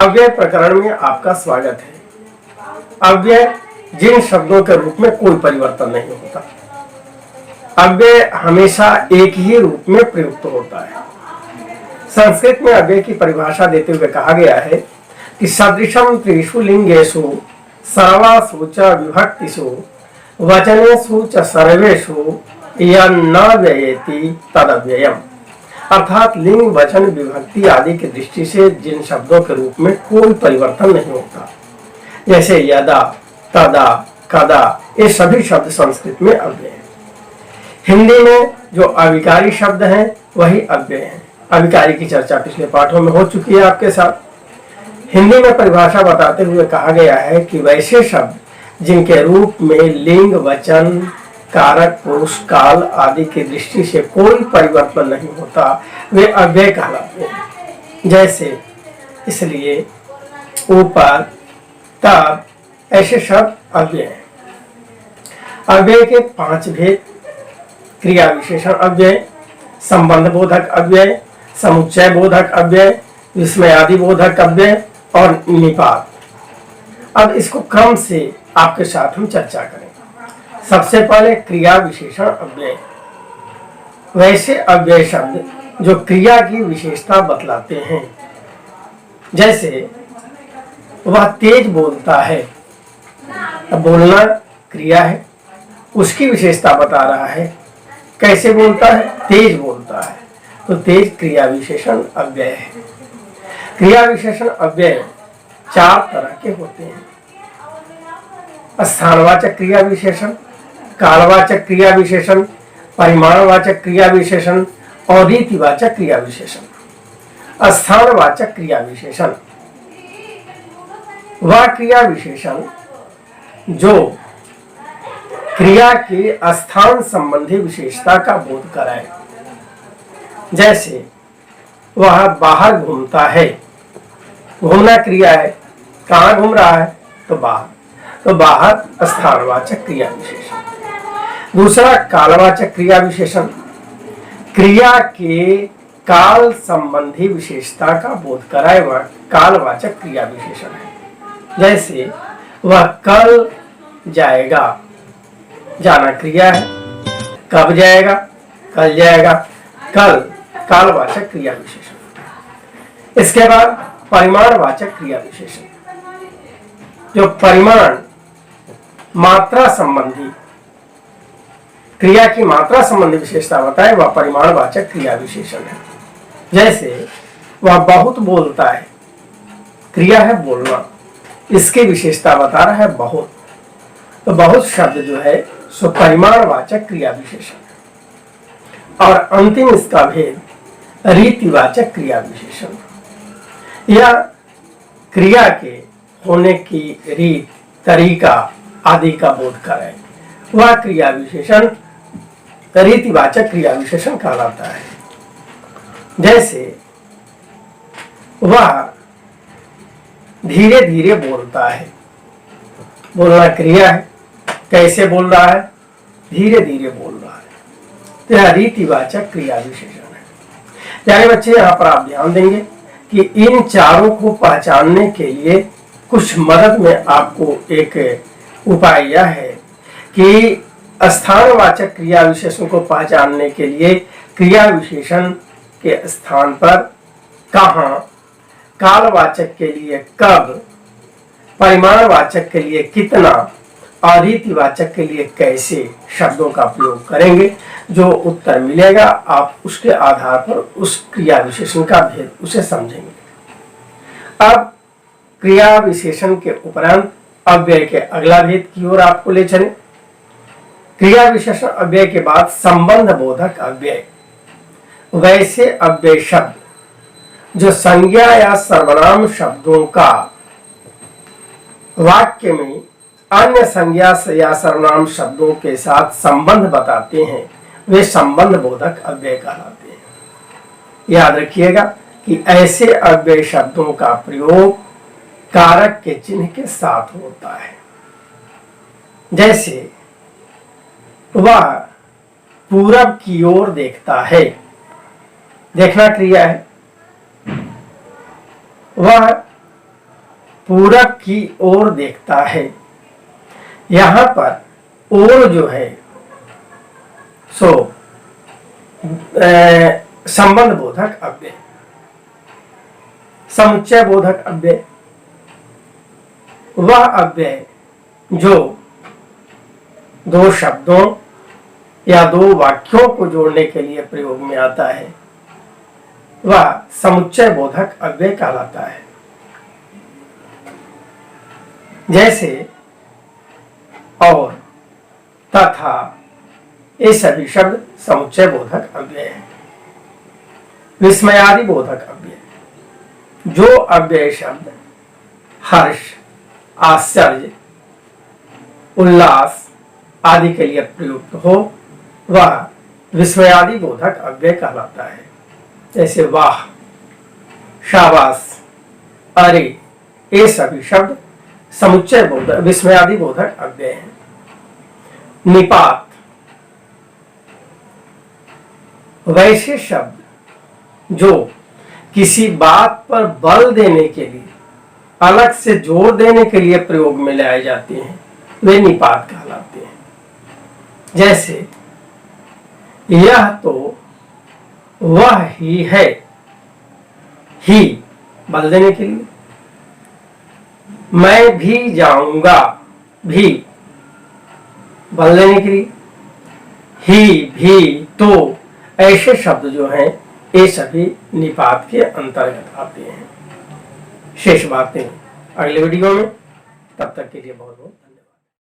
अव्यय प्रकरण में आपका स्वागत है। अव्यय जिन शब्दों के रूप में कोई परिवर्तन नहीं होता, अव्यय हमेशा एक ही रूप में प्रयुक्त होता है। संस्कृत में अव्यय की परिभाषा देते हुए कहा गया है कि सदृशम त्रिषु लिंगेषु सर्वासु च विभक्तिषु वचनेषु च सर्वेषु यन्न व्ययेति तदव्ययम्। अर्थात लिंग, वचन, विभक्ति आदि की दृष्टि से जिन शब्दों के रूप में कोई परिवर्तन नहीं होता, जैसे यदा, तदा, कदा, ये सभी शब्द संस्कृत में अव्यय हैं। हिंदी में जो अविकारी शब्द हैं वही अव्यय हैं। अविकारी की चर्चा पिछले पाठों में हो चुकी है आपके साथ। हिंदी में परिभाषा बताते हुए कहा गया है कि वैसे शब्द जिनके रूप में लिंग, वचन, कारक, पुरुष, काल आदि की दृष्टि से कोई परिवर्तन नहीं होता, वे अव्यय कहलाते हैं। जैसे इसलिए, ऊपर, तब, ऐसे शब्द अव्यय हैं। अव्यय के 5 भेद: क्रिया विशेषण अव्यय, संबंध बोधक अव्यय, समुच्चय बोधक अव्यय, विस्मयादि बोधक अव्यय और निपात। अब इसको क्रम से आपके साथ हम चर्चा करेंगे। सबसे पहले क्रिया विशेषण अव्यय। वैसे अव्यय शब्द जो क्रिया की विशेषता बतलाते हैं, जैसे वह तेज बोलता है। अब बोलना क्रिया है, उसकी विशेषता बता रहा है। कैसे बोलता है? तेज बोलता है, तो तेज क्रिया विशेषण अव्यय है। क्रिया विशेषण अव्यय 4 तरह के होते हैं: स्थानवाचक क्रिया विशेषण, कालवाचक क्रिया विशेषण, परिमाणवाचक क्रिया विशेषण और रीतिवाचक क्रिया विशेषण। स्थानवाचक क्रिया विशेषण वह क्रिया विशेषण जो क्रिया के स्थान संबंधी विशेषता का बोध कराए। जैसे वह बाहर घूमता है, घूमना क्रिया है। कहाँ घूम रहा है? तो बाहर, तो बाहर स्थानवाचक क्रिया विशेषण। दूसरा कालवाचक क्रिया विशेषण, क्रिया के काल संबंधी विशेषता का बोध कराए, वह कालवाचक क्रिया विशेषण है। जैसे वह कल जाएगा, जाना क्रिया है। कब जाएगा? कल जाएगा। कल कालवाचक क्रिया विशेषण। इसके बाद परिमाणवाचक क्रिया विशेषण, जो परिमाण, मात्रा संबंधी, क्रिया की मात्रा संबंधी विशेषता बताए, वह परिमाणवाचक क्रिया विशेषण है। जैसे वह बहुत बोलता है, क्रिया है बोलना, इसकी विशेषता बता रहा है बहुत, तो बहुत शब्द जो है सो परिमाणवाचक क्रिया विशेषण है। और अंतिम इसका भेद रीतिवाचक क्रिया विशेषण। यह क्रिया के होने की रीत, तरीका आदि का बोध कराए, वह क्रिया विशेषण रीतिवाचक क्रिया विशेषण कहलाता है। जैसे वह धीरे धीरे बोलता है, बोलना क्रिया है। कैसे बोल रहा है? धीरे धीरे बोल रहा है, तो यह रीतिवाचक क्रिया विशेषण है। प्यारे बच्चे, यहाँ पर आप ध्यान देंगे कि इन चारों को पहचानने के लिए कुछ मदद में आपको एक उपाय यह है कि स्थानवाचक क्रिया विशेषण को पहचानने के लिए क्रिया विशेषण के स्थान पर कहाँ, कालवाचक के लिए कब, परिमाणवाचक के लिए कितना और रीतिवाचक के लिए कैसे शब्दों का प्रयोग करेंगे। जो उत्तर मिलेगा आप उसके आधार पर उस क्रिया विशेषण का भेद उसे समझेंगे। अब क्रिया विशेषण के उपरांत अव्यय के अगला भेद की ओर आपको ले चले। क्रिया विशेषण अव्यय के बाद संबंध बोधक अव्यय। वैसे अव्यय शब्द जो संज्ञा या सर्वनाम शब्दों का वाक्य में अन्य संज्ञा या सर्वनाम शब्दों के साथ संबंध बताते हैं, वे संबंध बोधक अव्यय कहलाते हैं। याद रखिएगा कि ऐसे अव्यय शब्दों का प्रयोग कारक के चिन्ह के साथ होता है। जैसे वह पूरब की ओर देखता है, देखना क्रिया है। वह पूरब की ओर देखता है। यहां पर ओर जो है सो संबंध बोधक अव्यय, समुच्चय बोधक अव्यय, वह अव्यय जो दो शब्दों या दो वाक्यों को जोड़ने के लिए प्रयोग में आता है वह समुच्चय बोधक अव्यय कहलाता है। जैसे और, तथा, ये सभी शब्द समुच्चय बोधक अव्यय है। विस्मयादि बोधक अव्यय, जो अव्यय शब्द हर्ष, आश्चर्य, उल्लास आदि के लिए प्रयुक्त हो वह विस्मयादि बोधक अव्यय कहलाता है। जैसे वाह, शाबाश, अरे, ये सभी शब्द समुच्चय बोधक विस्मयादि बोधक अव्यय हैं। निपात, वैसे शब्द जो किसी बात पर बल देने के लिए, अलग से जोर देने के लिए प्रयोग में लाए जाते हैं वे निपात कहलाते हैं। जैसे यह तो वह ही है, ही बल देने के लिए। मैं भी जाऊंगा, भी बल देने के लिए। ही, भी, तो ऐसे शब्द जो हैं ये सभी निपात के अंतर्गत आते हैं। शेष बातें अगले वीडियो में, तब तक के लिए बहुत बहुत